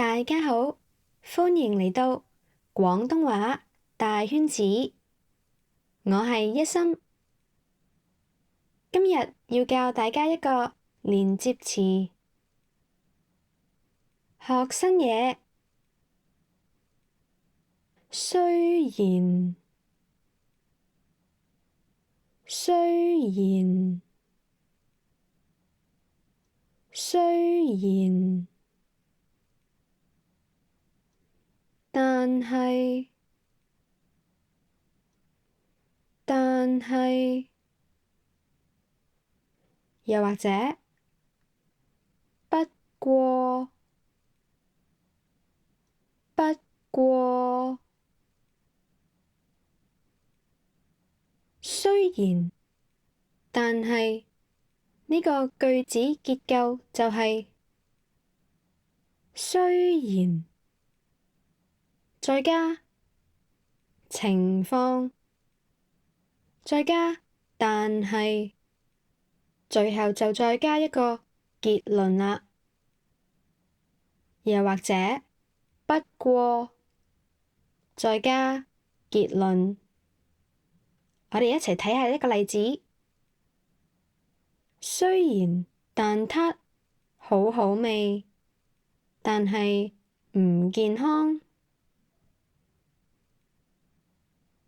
大家好，歡迎嚟到廣東話大圈子，我係一心。今日要教大家一個連接詞，學新嘢。雖然，但係，又或者不過，雖然，但係，呢個句子結構就係雖然，再加情況，再加但係，最後就再加一個結論啦。又或者不過，再加結論。我哋一齊睇下一個例子。雖然蛋撻好好味，但係唔健康。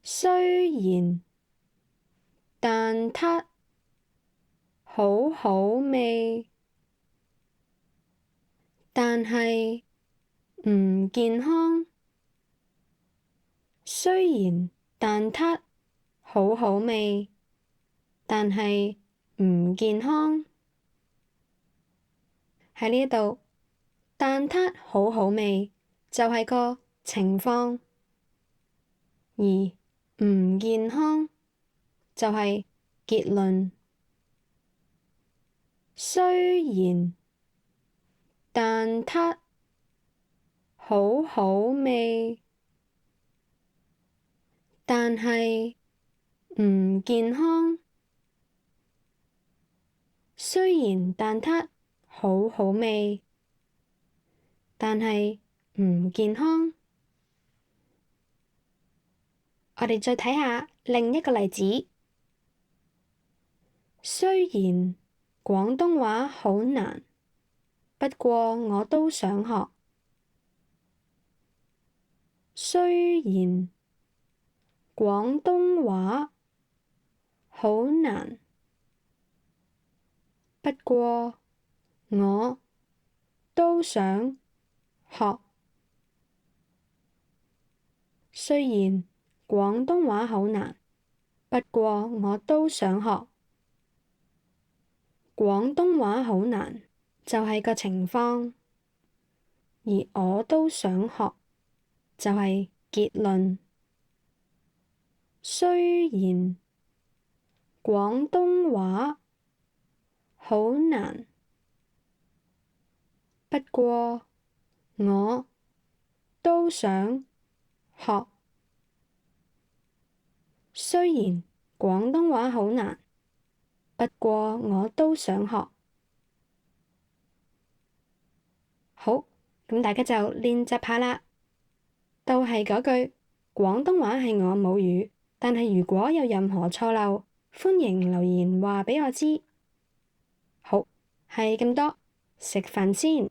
雖然蛋撻好好味，但係唔健康。雖然蛋撻好好味，但係唔健康。喺呢一度，蛋撻好好味就係個情況，而唔健康就係結論。雖然蛋撻好好味，但係唔健康。雖然蛋撻好好味，但係唔健康。我哋再睇下另一個例子。雖然廣東話好難，不過我都想學。雖然廣東話好難，不過我都想學。雖然廣東話好難，不過我都想學。廣東話好難就係個情況，而我都想學就係結論。雖然廣東話好難，不過我都想學。雖然廣東話好難，不過我都想學。好，咁大家就練習下啦。都係嗰句，廣東話係我母語，但係如果有任何錯漏，歡迎留言話畀我知。好，係咁多，食飯先。